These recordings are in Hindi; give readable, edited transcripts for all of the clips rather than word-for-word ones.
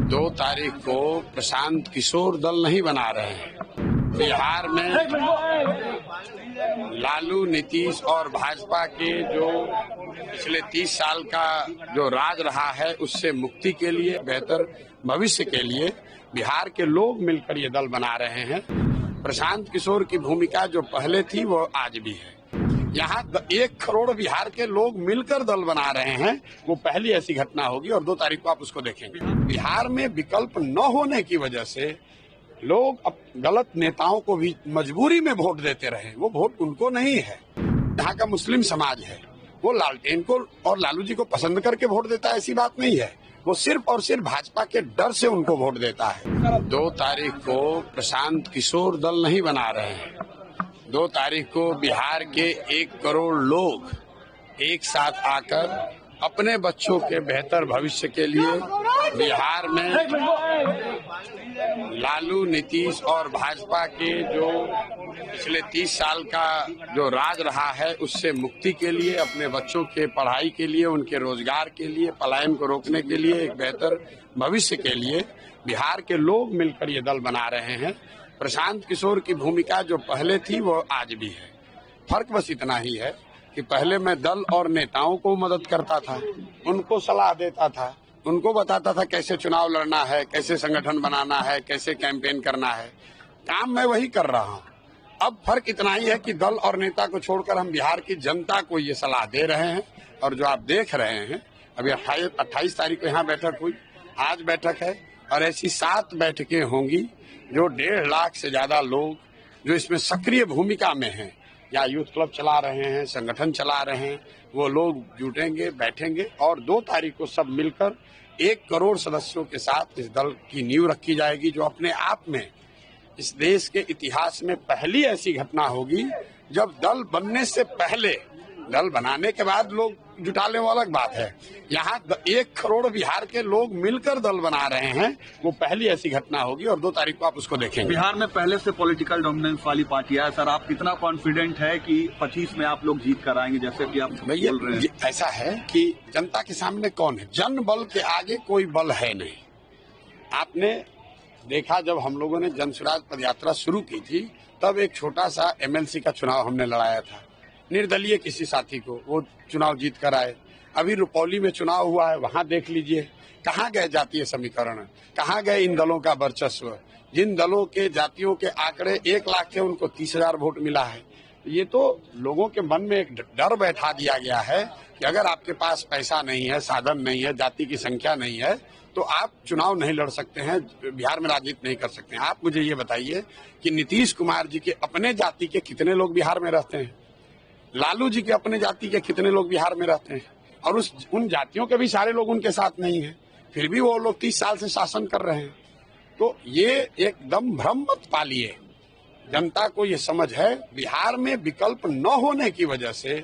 2 तारीख को प्रशांत किशोर दल नहीं बना रहे हैं। बिहार में लालू, नीतीश और भाजपा के जो पिछले 30 साल का जो राज रहा है उससे मुक्ति के लिए, बेहतर भविष्य के लिए बिहार के लोग मिलकर ये दल बना रहे हैं। प्रशांत किशोर की भूमिका जो पहले थी वो आज भी है। यहाँ 1 करोड़ बिहार के लोग मिलकर दल बना रहे हैं, वो पहली ऐसी घटना होगी और 2 तारीख को आप उसको देखेंगे। बिहार में विकल्प न होने की वजह से लोग अब गलत नेताओं को भी मजबूरी में वोट देते रहे। वो वोट उनको नहीं है, यहाँ का मुस्लिम समाज है, वो लालटेन को और लालू जी को पसंद करके वोट देता है, ऐसी बात नहीं है। वो सिर्फ और सिर्फ भाजपा के डर से उनको वोट देता है। 2 तारीख को प्रशांत किशोर दल नहीं बना रहे हैं। 2 तारीख को बिहार के 1 करोड़ लोग एक साथ आकर अपने बच्चों के बेहतर भविष्य के लिए बिहार में लालू, नीतीश और भाजपा के जो पिछले 30 साल का जो राज रहा है उससे मुक्ति के लिए, अपने बच्चों के पढ़ाई के लिए, उनके रोजगार के लिए, पलायन को रोकने के लिए, एक बेहतर भविष्य के लिए बिहार के लोग मिलकर ये दल बना रहे हैं। प्रशांत किशोर की भूमिका जो पहले थी वो आज भी है। फर्क बस इतना ही है कि पहले मैं दल और नेताओं को मदद करता था, उनको सलाह देता था, उनको बताता था कैसे चुनाव लड़ना है, कैसे संगठन बनाना है, कैसे कैंपेन करना है। काम मैं वही कर रहा हूँ। अब फर्क इतना ही है कि दल और नेता को छोड़कर हम बिहार की जनता को ये सलाह दे रहे हैं। और जो आप देख रहे हैं, अभी 28 तारीख को यहाँ बैठक हुई, आज बैठक है और ऐसी 7 बैठकें होंगी जो 1.5 लाख से ज्यादा लोग जो इसमें सक्रिय भूमिका में हैं, या यूथ क्लब चला रहे हैं, संगठन चला रहे हैं, वो लोग जुटेंगे, बैठेंगे और 2 तारीख को सब मिलकर 1 करोड़ सदस्यों के साथ इस दल की नींव रखी जाएगी, जो अपने आप में इस देश के इतिहास में पहली ऐसी घटना होगी जब दल बनने से पहले, दल बनाने के बाद लोग जुटा ले वो अलग बात है, यहाँ 1 करोड़ बिहार के लोग मिलकर दल बना रहे हैं, वो पहली ऐसी घटना होगी और 2 तारीख को आप उसको देखेंगे। बिहार में पहले से पॉलिटिकल डोमिनेंस वाली पार्टियां है सर, आप कितना कॉन्फिडेंट है कि 25 में आप लोग जीत कर आएंगे, जैसे कि आप बोल रहे हैं? ऐसा है कि जनता के सामने कौन है, जन बल के आगे कोई बल है नहीं। आपने देखा जब हम लोगों ने जन स्वराज पद यात्रा शुरू की थी, तब एक छोटा सा MLC का चुनाव हमने लड़ाया था, निर्दलीय किसी साथी को, वो चुनाव जीत कर आए। अभी रुपौली में चुनाव हुआ है, वहां देख लीजिए कहाँ गए जातीय समीकरण, कहाँ गए इन दलों का वर्चस्व। जिन दलों के जातियों के आंकड़े 1 लाख थे, उनको 30,000 वोट मिला है। ये तो लोगों के मन में एक डर बैठा दिया गया है कि अगर आपके पास पैसा नहीं है, साधन नहीं है, जाति की संख्या नहीं है, तो आप चुनाव नहीं लड़ सकते हैं, बिहार में राजनीति नहीं कर सकते हैं। आप मुझे ये बताइए कि नीतीश कुमार जी के अपने जाति के कितने लोग बिहार में रहते हैं, लालू जी के अपने जाति के कितने लोग बिहार में रहते हैं, और उन जातियों के भी सारे लोग उनके साथ नहीं हैं, फिर भी वो लोग 30 साल से शासन कर रहे हैं। तो ये एकदम भ्रम मत पालिए, जनता को ये समझ है बिहार में विकल्प न होने की वजह से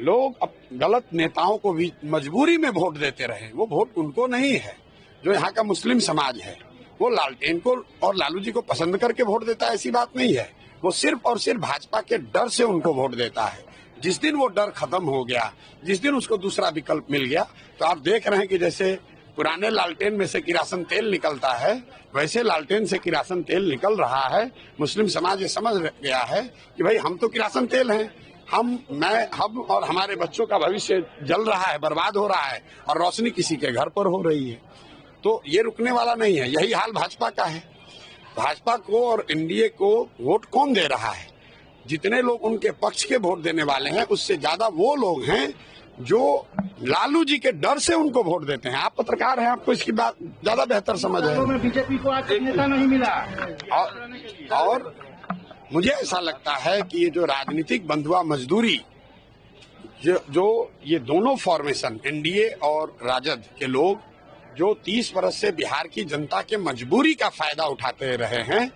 लोग अब गलत नेताओं को भी मजबूरी में वोट देते रहे। वो वोट उनको नहीं है, जो यहाँ का मुस्लिम समाज है, वो लालटेन को और लालू जी को पसंद करके वोट देता है, ऐसी बात नहीं है। वो सिर्फ और सिर्फ भाजपा के डर से उनको वोट देता है। जिस दिन वो डर खत्म हो गया, जिस दिन उसको दूसरा विकल्प मिल गया, तो आप देख रहे हैं कि जैसे पुराने लालटेन में से किरासन तेल निकलता है, वैसे लालटेन से किरासन तेल निकल रहा है। मुस्लिम समाज ये समझ गया है कि भाई हम तो किरासन तेल हैं, हम और हमारे बच्चों का भविष्य जल रहा है, बर्बाद हो रहा है, और रोशनी किसी के घर पर हो रही है। तो ये रुकने वाला नहीं है। यही हाल भाजपा का है। भाजपा को और एनडीए को वोट कौन दे रहा है? जितने लोग उनके पक्ष के वोट देने वाले हैं, उससे ज्यादा वो लोग हैं जो लालू जी के डर से उनको वोट देते हैं। आप पत्रकार हैं, आपको इसकी बात ज्यादा बेहतर समझ है। बीजेपी को आज नेता नहीं मिला और मुझे ऐसा लगता है कि ये जो राजनीतिक बंधुआ मजदूरी, जो ये दोनों फॉर्मेशन, एनडीए और राजद के लोग जो 30 वर्ष से बिहार की जनता के मजबूरी का फायदा उठाते रहे हैं,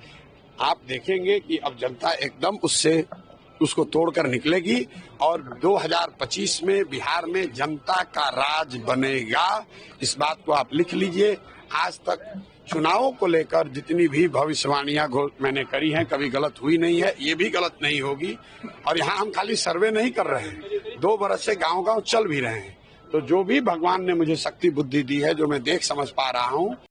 आप देखेंगे कि अब जनता एकदम उसको तोड़कर निकलेगी और 2025 में बिहार में जनता का राज बनेगा। इस बात को आप लिख लीजिए। आज तक चुनावों को लेकर जितनी भी भविष्यवाणियां मैंने करी हैं, कभी गलत हुई नहीं है, ये भी गलत नहीं होगी। और यहाँ हम खाली सर्वे नहीं कर रहे हैं, 2 बरस से गांव-गांव चल भी रहे हैं। तो जो भी भगवान ने मुझे शक्ति बुद्धि दी है, जो मैं देख समझ पा रहा हूँ,